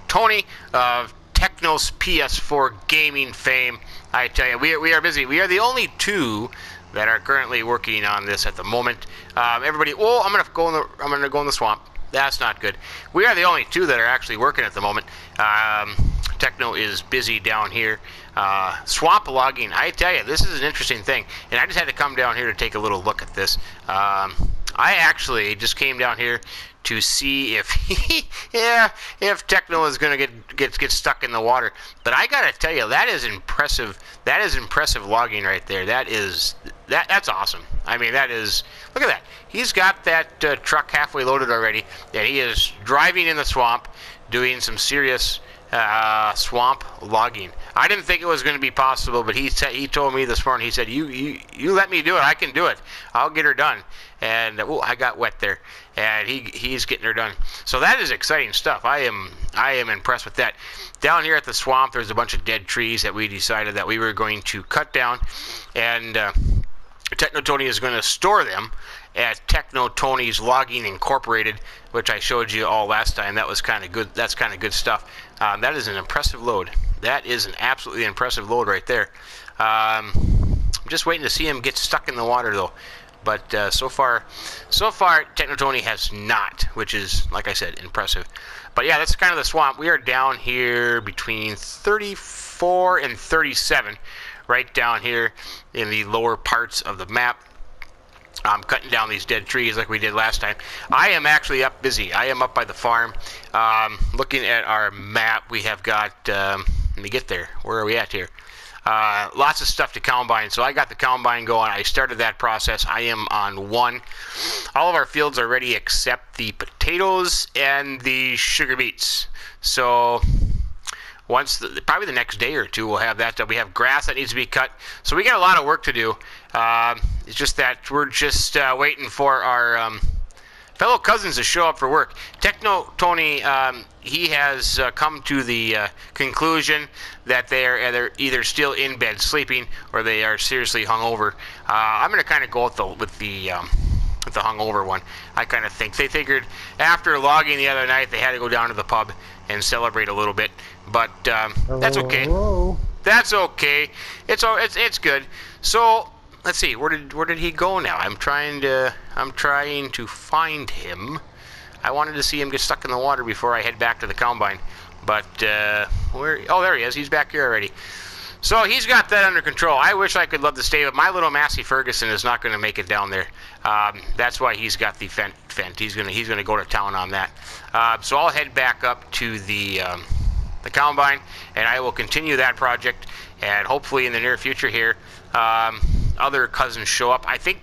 Tony of Techno's PS4 gaming fame. I tell you, we are busy. We are the only two that are currently working on this at the moment. Everybody, oh, I'm gonna go in the swamp. That's not good. We are the only two that are actually working at the moment. Techno is busy down here. Swamp logging. I tell you, this is an interesting thing, and I just had to come down here to take a little look at this. I actually just came down here to see if if Techno is going to get stuck in the water. But I gotta tell you, that is impressive. That is impressive logging right there. That's awesome. I mean, that is, look at that. He's got that truck halfway loaded already, and he is driving in the swamp, doing some serious swamp logging. I didn't think it was going to be possible, but he told me this morning. He said, "You let me do it. I can do it. I'll get her done." And oh, I got wet there, and he's getting her done. So that is exciting stuff. I am impressed with that. Down here at the swamp, there's a bunch of dead trees that we decided that we were going to cut down, and Techno Tony is going to store them at Techno Tony's Logging Incorporated, which I showed you all last time. That was kind of good. That's kind of good stuff. That is an impressive load. That is an absolutely impressive load right there. I'm just waiting to see him get stuck in the water though. But so far, Techno Tony has not, which is, like I said, impressive. But yeah, that's kind of the swamp. We are down here between 34 and 37, right down here in the lower parts of the map. I'm cutting down these dead trees like we did last time. I am actually up busy. I am up by the farm. Looking at our map, we have got, let me get there. Where are we at here? Lots of stuff to combine. So I got the combine going. I started that process. I am on 1. All of our fields are ready except the potatoes and the sugar beets. So once, probably the next day or two, we'll have that done. We have grass that needs to be cut. So we got a lot of work to do. It's just that we're just waiting for our fellow cousins to show up for work. Techno Tony, he has come to the conclusion that they are either still in bed sleeping or they are seriously hungover. I'm going to kind of go with the hungover one. I kind of think they figured after logging the other night they had to go down to the pub and celebrate a little bit, but that's okay. Hello. That's okay. It's good. So let's see. Where did he go now? I'm trying to find him. I wanted to see him get stuck in the water before I head back to the combine. But where? Oh, there he is. He's back here already. So he's got that under control. I wish I could love to stay, but my little Massey Ferguson is not going to make it down there. That's why he's got the fent. He's gonna go to town on that. So I'll head back up to the combine, and I will continue that project. And hopefully in the near future here, other cousins show up. I think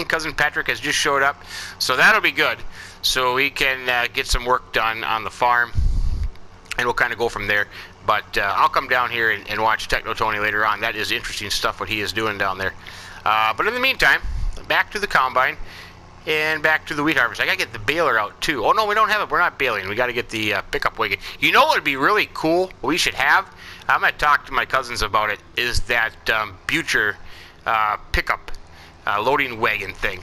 cousin Patrick has just showed up, so that'll be good. So we can get some work done on the farm, and we'll kind of go from there. But I'll come down here and watch Techno Tony later on. That is interesting stuff what he is doing down there. But in the meantime, back to the combine and back to the wheat harvest. I gotta get the baler out too. Oh no, we don't have it. We're not baling. We got to get the pickup wagon. You know what would be really cool? We should have. I'm gonna talk to my cousins about it. Is that Butcher pickup loading wagon thing?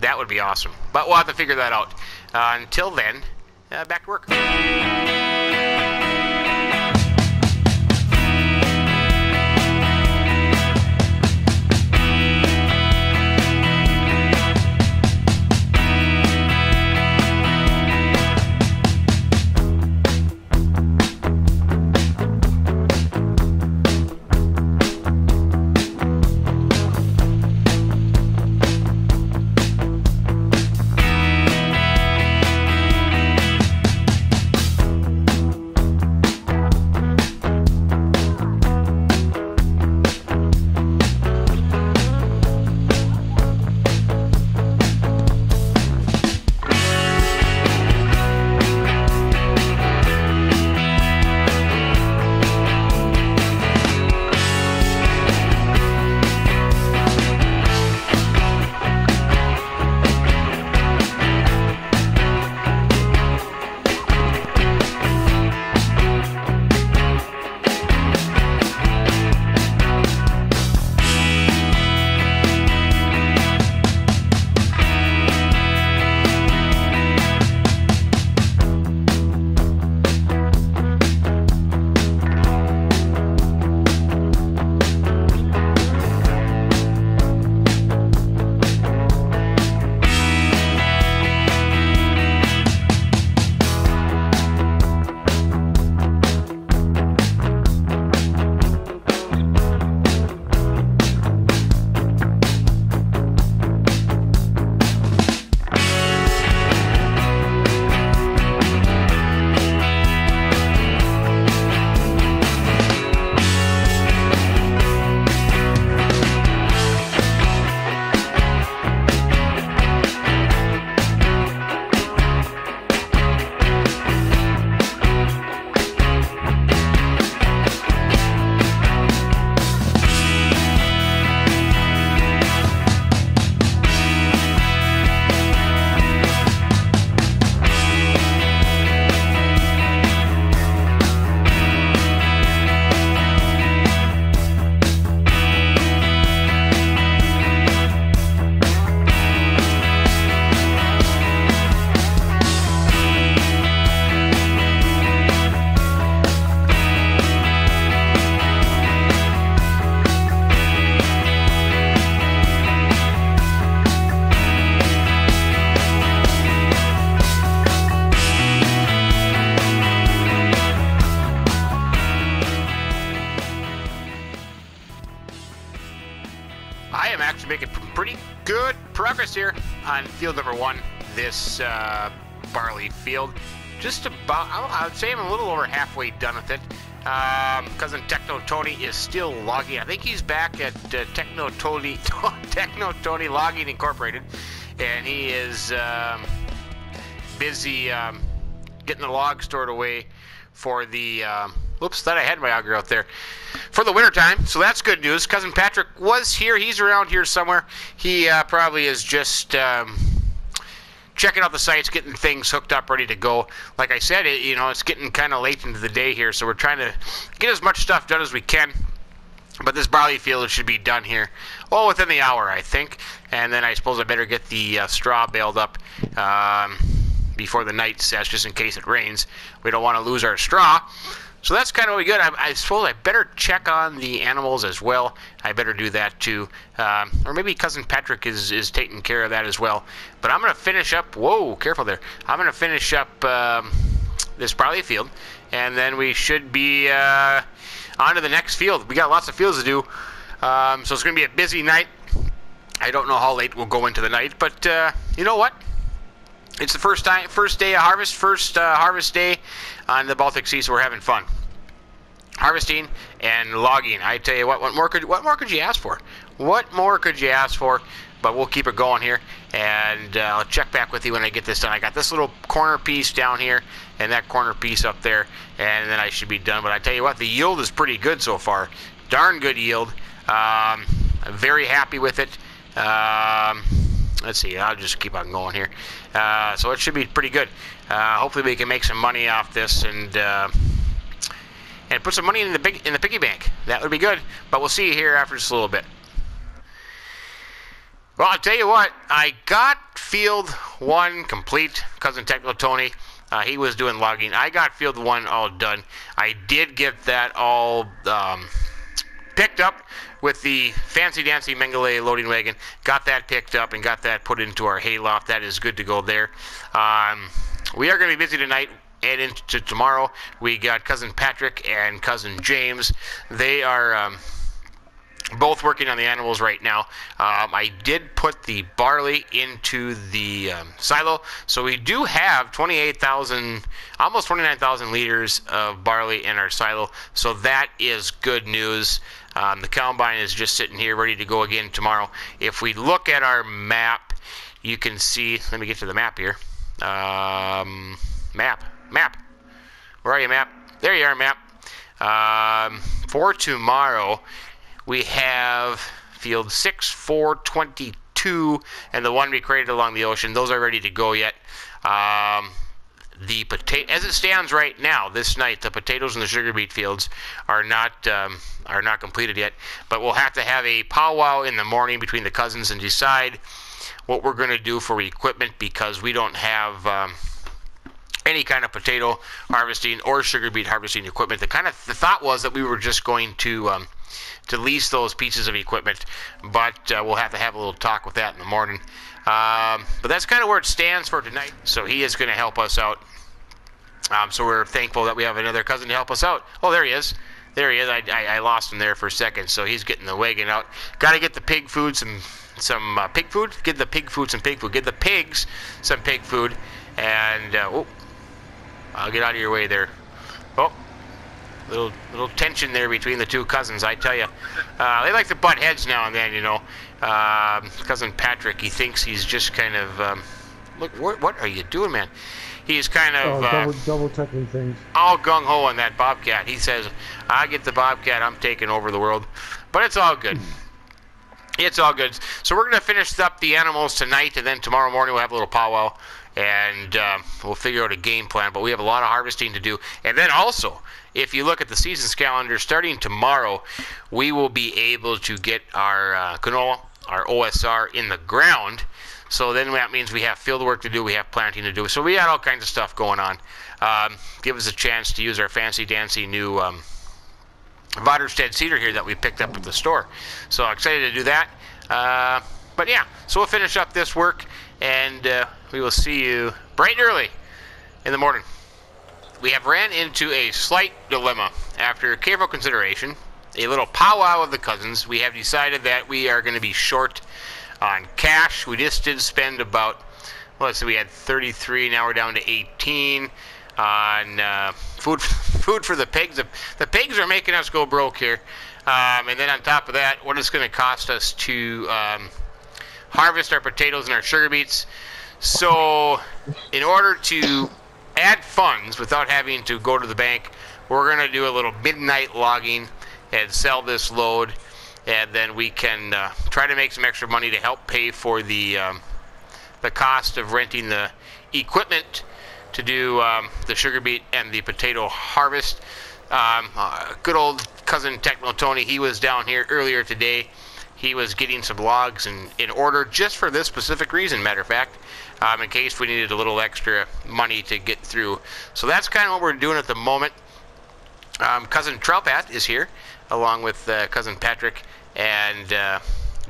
That would be awesome. But we'll have to figure that out. Until then, back to work. progress here on field number 1, this barley field. Just about, I would say I'm a little over halfway done with it. Cousin Techno Tony is still logging. I think he's back at Techno Tony Logging Incorporated, and he is busy getting the logs stored away for the whoops, thought I had my auger out there, for the winter time. So that's good news. Cousin Patrick was here. He's around here somewhere. He probably is just checking out the sites, getting things hooked up, ready to go. Like I said, it's getting kind of late into the day here, so we're trying to get as much stuff done as we can. But this barley field should be done here, within the hour, I think. And then I suppose I better get the straw baled up before the night sets, just in case it rains. We don't want to lose our straw. So that's kind of what we got. I suppose I better check on the animals as well. I better do that too. Or maybe Cousin Patrick is taking care of that as well. But I'm going to finish up. Whoa, careful there. I'm going to finish up this barley field. And then we should be on to the next field. We got lots of fields to do. So it's going to be a busy night. I don't know how late we'll go into the night. But you know what? It's the first day of harvest, harvest day on the Baltic Sea, so we're having fun. Harvesting and logging. I tell you what more could you ask for? What more could you ask for? But we'll keep it going here, and I'll check back with you when I get this done. I got this little corner piece down here, and that corner piece up there, and then I should be done. But I tell you what, the yield is pretty good so far. Darn good yield. I'm very happy with it. Let's see, I'll just keep on going here. So it should be pretty good. Hopefully we can make some money off this and put some money in the piggy bank. That would be good. But we'll see you here after just a little bit. Well, I'll tell you what, I got field 1 complete. Cousin Techno Tony, he was doing logging. I got field 1 all done. I did get that all picked up with the fancy dancy Mengele loading wagon. Got that picked up and got that put into our hay loft. That is good to go there. We are going to be busy tonight and into tomorrow. We got Cousin Patrick and Cousin James. They are both working on the animals right now. I did put the barley into the silo, so we do have 28,000, almost 29,000 liters of barley in our silo, so that is good news. The combine is just sitting here ready to go again tomorrow. If we look at our map, you can see, let me get to the map here. Map. Where are you, map? There you are, map. For tomorrow, we have field 6, 4, 22, and the one we created along the ocean. Those are ready to go yet. The potato, as it stands right now, this night, the potatoes and the sugar beet fields are not completed yet. But we'll have to have a powwow in the morning between the cousins and decide what we're going to do for equipment, because we don't have any kind of potato harvesting or sugar beet harvesting equipment. The thought was that we were just going to lease those pieces of equipment, but we'll have to have a little talk with that in the morning. But that's kind of where it stands for tonight. So he is going to help us out. So we're thankful that we have another cousin to help us out. Oh, there he is. There he is. I lost him there for a second. So he's getting the wagon out. Got to get the pig food some pig food. Give the pig food some pig food. Give the pigs some pig food. And I'll get out of your way there. Oh, little tension there between the two cousins, I tell you. They like to butt heads now and then, you know. Cousin Patrick, he thinks he's just kind of look. What are you doing, man? He's kind of double checking things. All gung ho on that bobcat. He says, "I get the bobcat. I'm taking over the world," but it's all good. It's all good. So we're gonna finish up the animals tonight, and then tomorrow morning we'll have a little powwow, and we'll figure out a game plan. But we have a lot of harvesting to do, and then also, if you look at the seasons calendar, starting tomorrow, we will be able to get our canola, our OSR, in the ground. So then that means we have field work to do, we have planting to do. So we got all kinds of stuff going on. Give us a chance to use our fancy dancy new Vaderstedt cedar here that we picked up at the store. So excited to do that. But yeah, so we'll finish up this work, and we will see you bright and early in the morning. We have ran into a slight dilemma. After careful consideration, a little powwow of the cousins, we have decided that we are going to be short on cash. We just did spend about, well, let's see, we had 33, now we're down to 18 on food for the pigs. The pigs are making us go broke here. And then on top of that, what it's going to cost us to harvest our potatoes and our sugar beets. So in order to add funds without having to go to the bank, we're going to do a little midnight logging and sell this load, and then we can try to make some extra money to help pay for the cost of renting the equipment to do the sugar beet and the potato harvest. Good old cousin Techno Tony, he was down here earlier today. He was getting some logs in order just for this specific reason, matter of fact, in case we needed a little extra money to get through. So that's kind of what we're doing at the moment. Cousin Troutpat is here, along with cousin Patrick and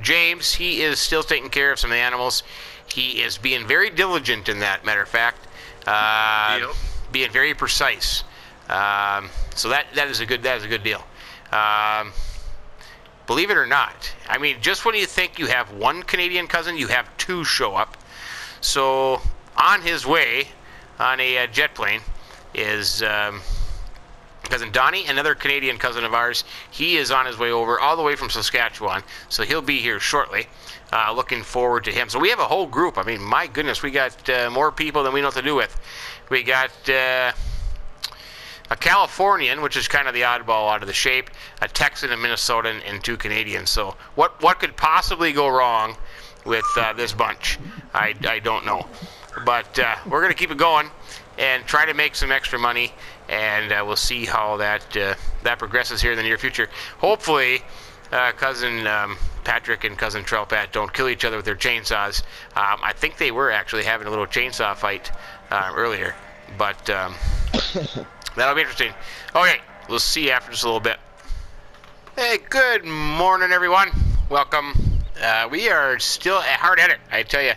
James. He is still taking care of some animals. He is being very diligent in that, matter of fact, being very precise. So that is a good deal. Believe it or not, I mean, just when you think you have one Canadian cousin, you have two show up. So on his way on a jet plane is cousin Donnie, another Canadian cousin of ours. He is on his way over all the way from Saskatchewan, so he'll be here shortly. Looking forward to him. So we have a whole group. I mean, my goodness, we got more people than we know what to do with. We got a Californian, which is kind of the oddball out of the shape, a Texan, a Minnesotan, and two Canadians. So what could possibly go wrong with this bunch? I don't know. But we're going to keep it going and try to make some extra money, and we'll see how that progresses here in the near future. Hopefully, cousin Patrick and cousin Troutpat don't kill each other with their chainsaws. I think they were actually having a little chainsaw fight earlier, but that'll be interesting. Okay, we'll see you after just a little bit. Hey, good morning, everyone. Welcome. We are still hard at it, I tell you.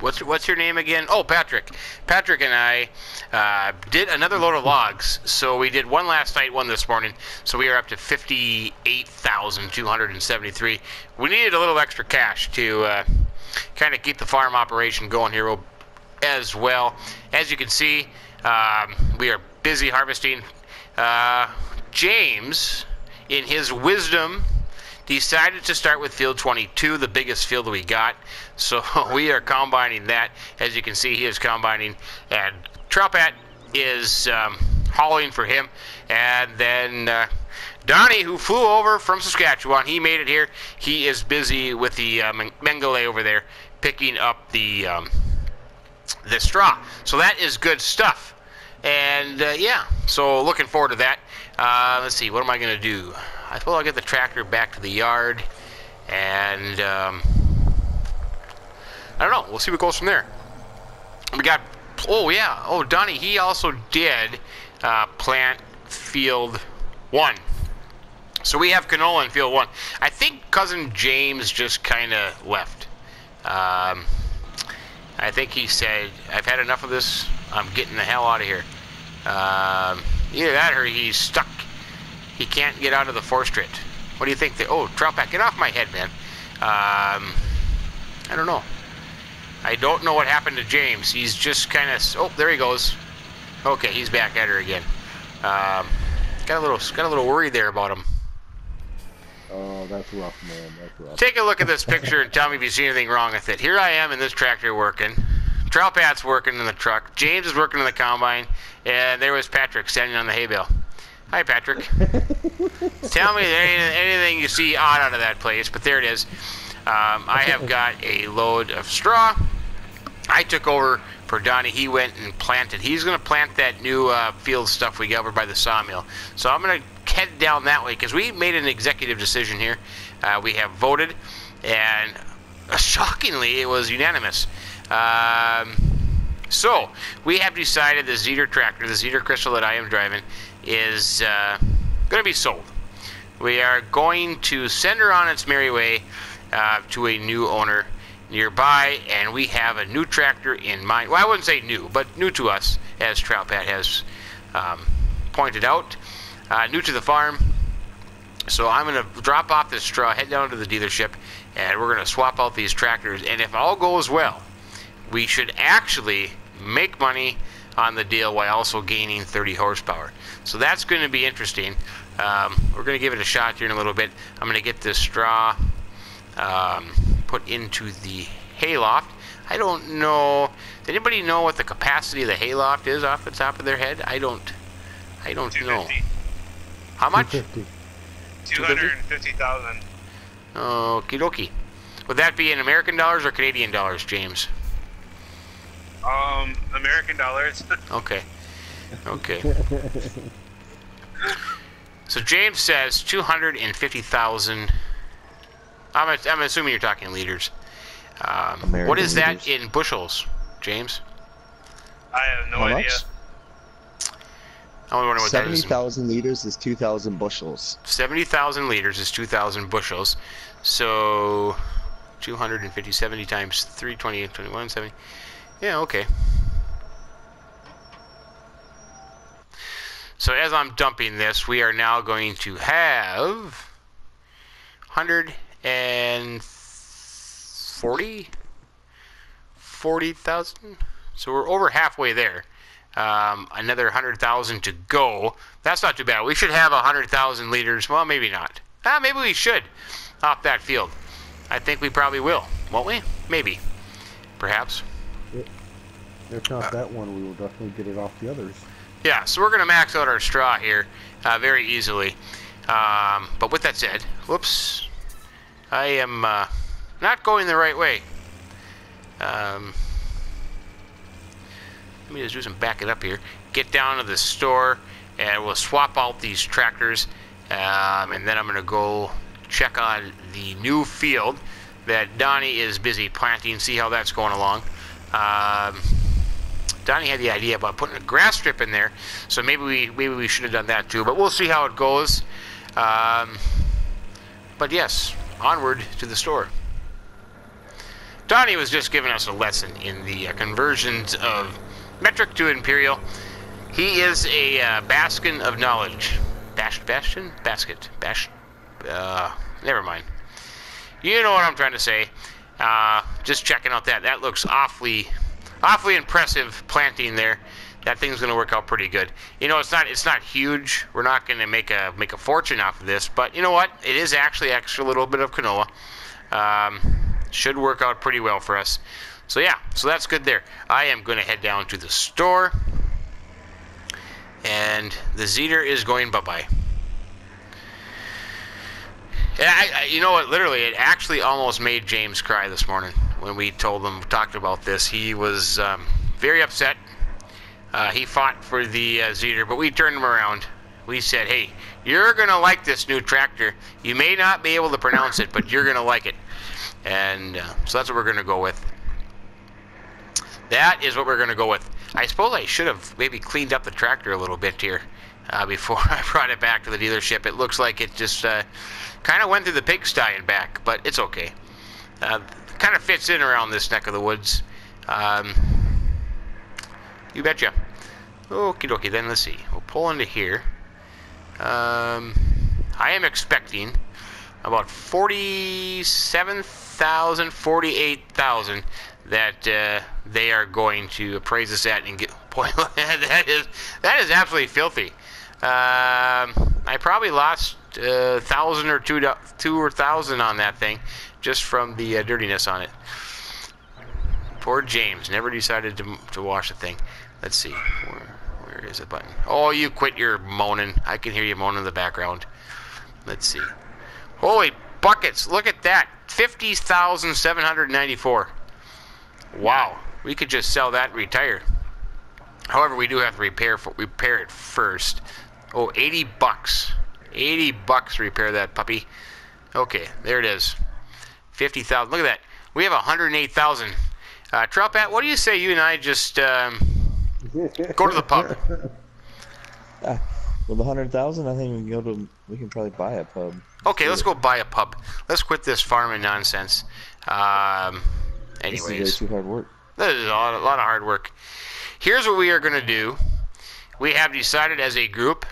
What's your name again? Oh, Patrick. Patrick and I did another load of logs. So we did one last night, one this morning. So we are up to 58,273. We needed a little extra cash to kind of keep the farm operation going here as well. As you can see, we are busy harvesting. James, in his wisdom, decided to start with field 22, the biggest field that we got. So we are combining that. As you can see, he is combining, and Troutpat is hauling for him. And then Donnie, who flew over from Saskatchewan, he made it here. He is busy with the Mengele over there, picking up the straw. So that is good stuff. And yeah, so looking forward to that. Let's see, what am I going to do? I suppose I'll get the tractor back to the yard, and I don't know. We'll see what goes from there. We got, oh yeah, oh Donnie, he also did plant field 1. So we have canola in field 1. I think cousin James just kind of left. I think he said, I've had enough of this. I'm getting the hell out of here. Either that or he's stuck. He can't get out of the forestrit. What do you think? Oh, Troutpat, get off my head, man. I don't know. I don't know what happened to James. He's just kind of... Oh, there he goes. Okay, he's back at her again. Got a little worried there about him. Oh, that's rough, man. That's rough. Take a look at this picture and tell me if you see anything wrong with it. Here I am in this tractor working. Troutpat's working in the truck. James is working in the combine. And there was Patrick standing on the hay bale. Hi, Patrick. Tell me anything you see odd out of that place, but there it is. I have got a load of straw. I took over for Donnie. He went and planted. He's going to plant that new field stuff we got over by the sawmill. So I'm going to head down that way because we made an executive decision here. We have voted, and shockingly, it was unanimous. So we have decided the Zeter tractor, the Zeter Crystal that I am driving, is going to be sold. We are going to send her on its merry way to a new owner nearby, and we have a new tractor in mind. Well, I wouldn't say new, but new to us, as Troutpat has pointed out. New to the farm. So I'm going to drop off this straw, head down to the dealership, and we're going to swap out these tractors. And if all goes well, we should actually make money on the deal while also gaining 30 horsepower. So that's going to be interesting. We're going to give it a shot here in a little bit. I'm going to get this straw put into the hayloft. I don't know. Does anybody know what the capacity of the hayloft is off the top of their head? I don't know. How much? 250,000. Okie dokie. Would that be in American dollars or Canadian dollars, James? American dollars. Okay. So James says 250,000. I'm assuming you're talking liters. What is that in bushels, James? I have no idea. I wonder what 70,000 liters is 2,000 bushels. 70,000 liters is 2,000 bushels. So 250, 70 times 3, 28, 21, 70. Yeah, okay. So as I'm dumping this, we are now going to have 40,000. So we're over halfway there. Another 100,000 to go. That's not too bad. We should have 100,000 liters. Well, maybe not. Maybe we should off that field. I think we probably will, won't we? Maybe. Perhaps. If not that one, we will definitely get it off the others. Yeah, so we're going to max out our straw here very easily. But with that said, whoops, I am not going the right way. Let me just do some backing up here. Get down to the store, and we'll swap out these tractors. And then I'm going to go check on the new field that Donnie is busy planting, see how that's going along. Donnie had the idea about putting a grass strip in there, so maybe we should have done that too, but we'll see how it goes. But yes, onward to the store. Donnie was just giving us a lesson in the conversions of metric to imperial. He is a bastion of knowledge. Never mind. You know what I'm trying to say. Just checking out that. That looks awfully impressive planting there. That thing's going to work out pretty good. You know, it's not huge. We're not going to make a fortune off of this, but you know what? It is actually extra little bit of canola. Should work out pretty well for us. So yeah, so that's good there. I am going to head down to the store, and the Zeter is going bye-bye. And you know what? Literally, it actually almost made James cry this morning when we talked about this. He was very upset. He fought for the Zeter, but we turned him around. We said, hey, you're going to like this new tractor. You may not be able to pronounce it, but you're going to like it. And so that's what we're going to go with. That is what we're going to go with. I suppose I should have maybe cleaned up the tractor a little bit here before I brought it back to the dealership. It looks like it just kind of went through the pigsty and back, but it's okay. Kind of fits in around this neck of the woods. You betcha. Okie dokie, then let's see. We'll pull into here. I am expecting about 47,000, 48,000 that they are going to appraise us at and get. Boy, that is absolutely filthy. I probably lost 1,000 or two or 1,000 on that thing just from the dirtiness on it. Poor James never decided to wash the thing. Let's see, where is the button? Oh, you quit your moaning. I can hear you moaning in the background. Let's see. Holy buckets! Look at that, 50,794. Wow, we could just sell that and retire. However, we do have to repair it first. Oh, 80 bucks. 80 bucks to repair that puppy. Okay, there it is. 50,000. Look at that. We have 108,000. Troutbat, what do you say you and I just go to the pub? With 100,000, I think we can probably buy a pub. Okay, let's go buy a pub. Let's quit this farming nonsense. Anyways, this is way too hard work. This is a lot of hard work. Here's what we are going to do. We have decided as a group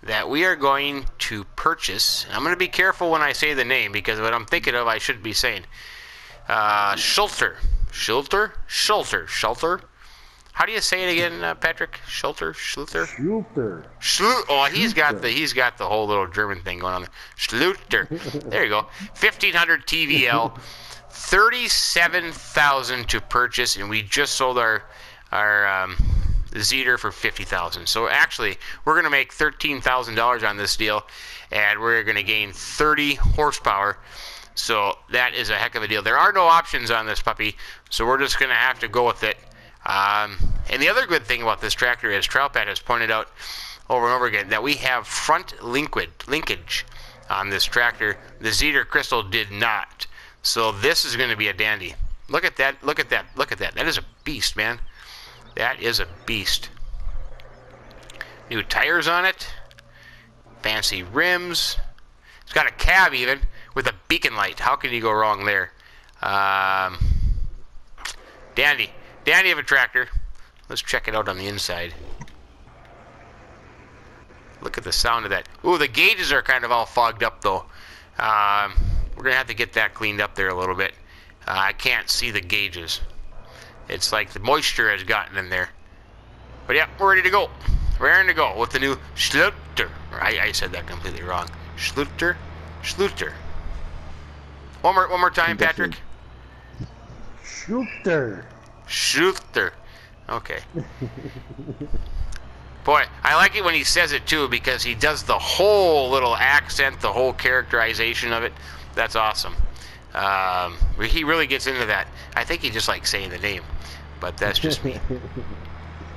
that we are going to purchase. I'm going to be careful when I say the name because what I'm thinking of I should be saying. Schulter. How do you say it again, Patrick? Schulter? Oh, he's got the whole little German thing going on there. Schluter. There you go. 1500 TVL, 37,000 to purchase, and we just sold our Zeter for 50,000. So actually, we're going to make $13,000 on this deal, and we're going to gain 30 horsepower. So that is a heck of a deal. There are no options on this puppy, so we're just going to have to go with it. And the other good thing about this tractor is Troutpat has pointed out over and over again that we have front linkage on this tractor. The Zeter Crystal did not. So this is going to be a dandy. Look at that. Look at that. Look at that. That is a beast, man. That is a beast. New tires on it. Fancy rims. It's got a cab even with a beacon light. How can you go wrong there? Dandy. Dandy of a tractor. Let's check it out on the inside. Look at the sound of that. Ooh, the gauges are kind of all fogged up though. We're going to have to get that cleaned up there a little bit. I can't see the gauges. It's like the moisture has gotten in there. But yeah, we're ready to go. We're ready to go with the new Schluter. I said that completely wrong. Schluter. One more time, Patrick. Schluter. Okay. Boy, I like it when he says it too because he does the whole little accent, the whole characterization of it. That's awesome. He really gets into that. I think he just likes saying the name, but that's just me.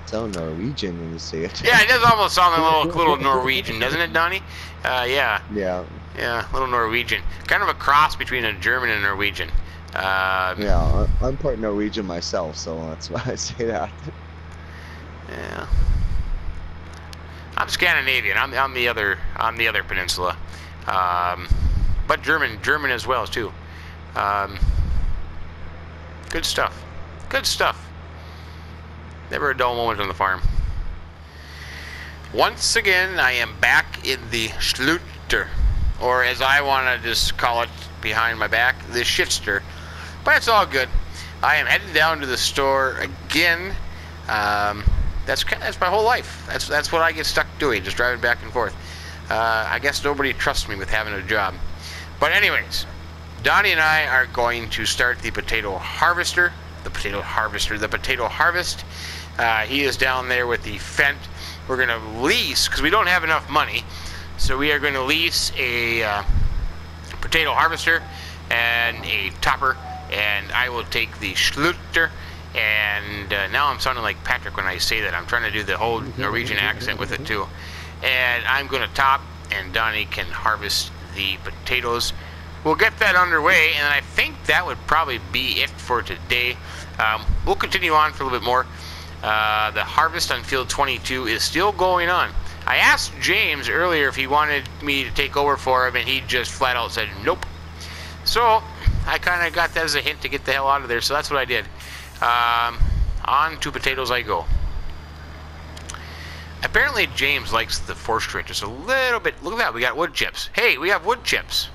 Sound Norwegian when you say it. Yeah, it does almost sound a little Norwegian, doesn't it, Donnie? Yeah. Yeah. Yeah, a little Norwegian. Kind of a cross between a German and a Norwegian. Yeah, I'm part Norwegian myself, so that's why I say that. Yeah. I'm Scandinavian. I'm the other peninsula. But German as well too. Good stuff. Good stuff. Never a dull moment on the farm. Once again, I am back in the Schluter, or as I want to just call it behind my back, the Shitster. But it's all good. I am heading down to the store again. That's my whole life. That's what I get stuck doing, just driving back and forth. I guess nobody trusts me with having a job. But anyways, Donnie and I are going to start the potato harvest. He is down there with the Fendt. We're going to lease, because we don't have enough money, so we are going to lease a potato harvester and a topper, and I will take the Schluter. And now I'm sounding like Patrick when I say that. I'm trying to do the whole Norwegian accent with it too. And I'm going to top, and Donnie can harvest the potatoes. We'll get that underway, and I think that would probably be it for today. We'll continue on for a little bit more. The harvest on field 22 is still going on. I asked James earlier if he wanted me to take over for him, and he just flat out said nope. So I kind of got that as a hint to get the hell out of there, so that's what I did. On to potatoes I go. Apparently James likes the forestry just a little bit. Look at that, we got wood chips. Hey, we have wood chips.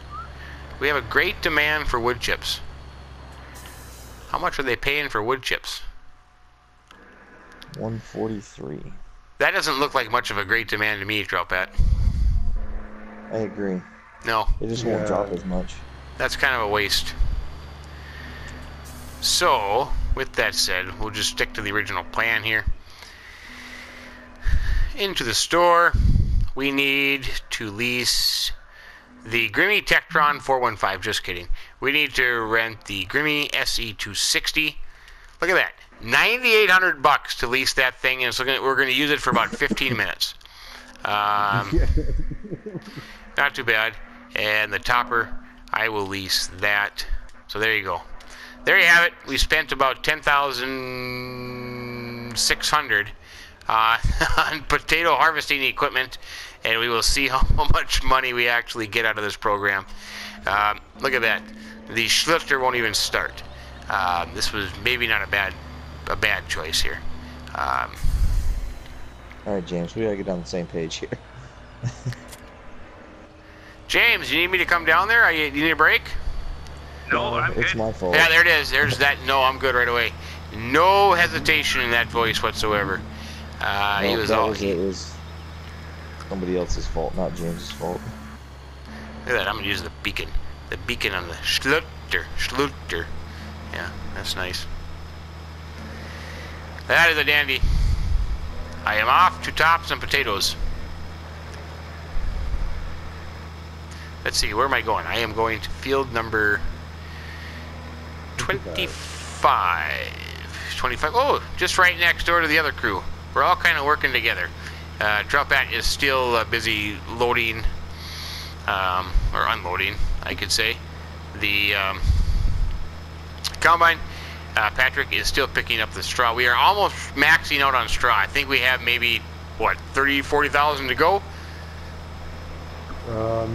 We have a great demand for wood chips. How much are they paying for wood chips? $143. That doesn't look like much of a great demand to me, Troutpat. I agree. No. It just won't drop as much. That's kind of a waste. So, with that said, we'll just stick to the original plan here. Into the store, we need to lease the Grimmy Tektron 415. Just kidding. We need to rent the Grimmy SE260. Look at that. $9,800 to lease that thing, and so we're going to use it for about 15 minutes. Not too bad. And the topper, I will lease that. So there you go. There you have it. We spent about $10,600 on potato harvesting equipment, and we will see how much money we actually get out of this program. Look at that. The Schluter won't even start. This was maybe not a bad choice here. Alright, James, we gotta get on the same page here. James, you need me to come down there? You need a break? No, I'm It's good. my fault. Yeah, there it is. There's that. No, I'm good right away. No hesitation in that voice whatsoever. He was all. It was somebody else's fault, not James's fault. Look at that. I'm gonna use the beacon. The beacon on the Schluter. Yeah, that's nice. That is a dandy. I am off to top some potatoes. Let's see, where am I going? I am going to field number 25. 25. Oh, just right next door to the other crew. We're all kind of working together. Dropbat is still busy loading, or unloading, I could say, the combine. Patrick is still picking up the straw. We are almost maxing out on straw. I think we have maybe, what, 30, 40,000 to go?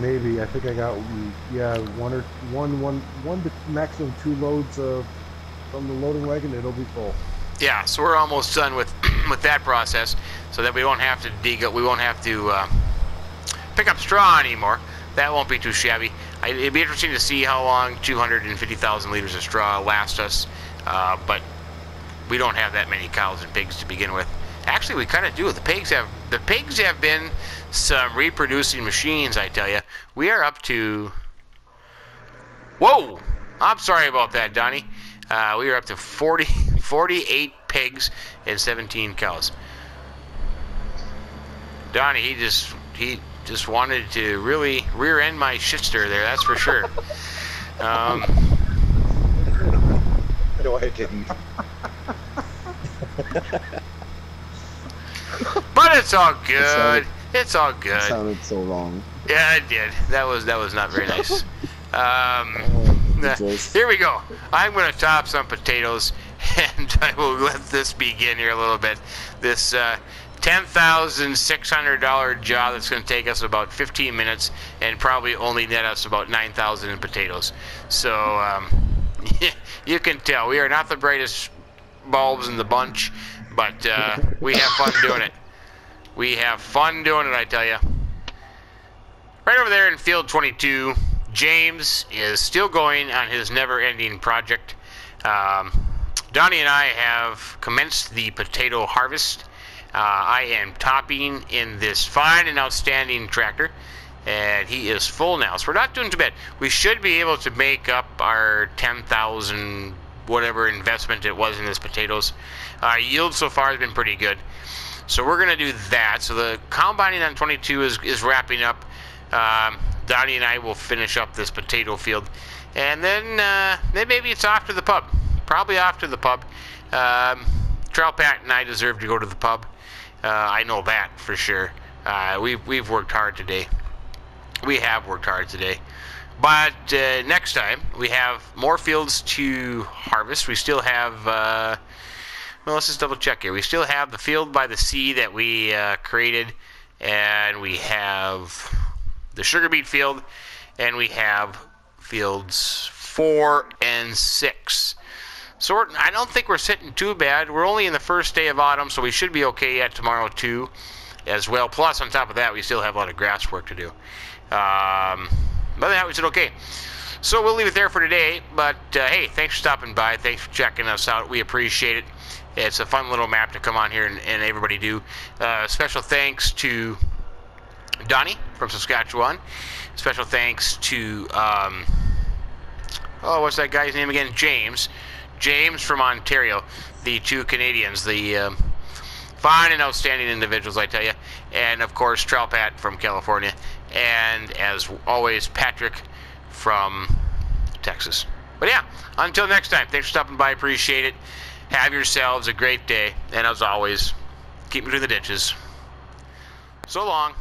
Maybe. I think I got one to maximum 2 loads from the loading wagon. It'll be full. Yeah, so we're almost done with with that process, so that we won't have to dig up. We won't have to pick up straw anymore. That won't be too shabby. It'd be interesting to see how long 250,000 liters of straw last us, but we don't have that many cows and pigs to begin with. Actually, we kind of do. The pigs have been some reproducing machines, I tell you. We are up to... Whoa! I'm sorry about that, Donnie. We are up to 48 pigs and 17 cows. Donnie, he just wanted to really rear-end my shitster there, that's for sure. No, I didn't. But it's all good. It's all It good. sounded so wrong. Yeah, it did. That was not very nice. Joyce. Here we go. I'm going to top some potatoes, and I will let this begin here a little bit. This $10,600 job that's going to take us about 15 minutes and probably only net us about 9,000 in potatoes. So you can tell we are not the brightest bulbs in the bunch, but we have fun doing it. We have fun doing it, I tell you. Right over there in field 22, James is still going on his never-ending project. Donnie and I have commenced the potato harvest. I am topping in this fine and outstanding tractor, and he is full now. So we're not doing too bad. We should be able to make up our 10,000 whatever investment it was in this potatoes. Yield so far has been pretty good. So we're going to do that. So the combining on 22 is wrapping up. Donnie and I will finish up this potato field. And then maybe it's off to the pub. Probably off to the pub. Trout Pat and I deserve to go to the pub. I know that for sure. We've worked hard today. We have worked hard today. But next time, we have more fields to harvest. We still have... well, let's just double check here. We still have the field by the sea that we created, and we have the sugar beet field, and we have fields 4 and 6. So I don't think we're sitting too bad. We're only in the first day of autumn, so we should be okay yet tomorrow too, as well. Plus, on top of that, we still have a lot of grass work to do. But that we said okay. So we'll leave it there for today. But hey, thanks for stopping by. Thanks for checking us out. We appreciate it. It's a fun little map to come on here and everybody do. Special thanks to Donnie from Saskatchewan. Special thanks to, what's that guy's name again? James. James from Ontario. The two Canadians. The fine and outstanding individuals, I tell you. And, of course, Trout Pat from California. And, as always, Patrick from Texas. But, yeah, until next time, thanks for stopping by. Appreciate it. Have yourselves a great day, and as always, keep between the ditches. So long.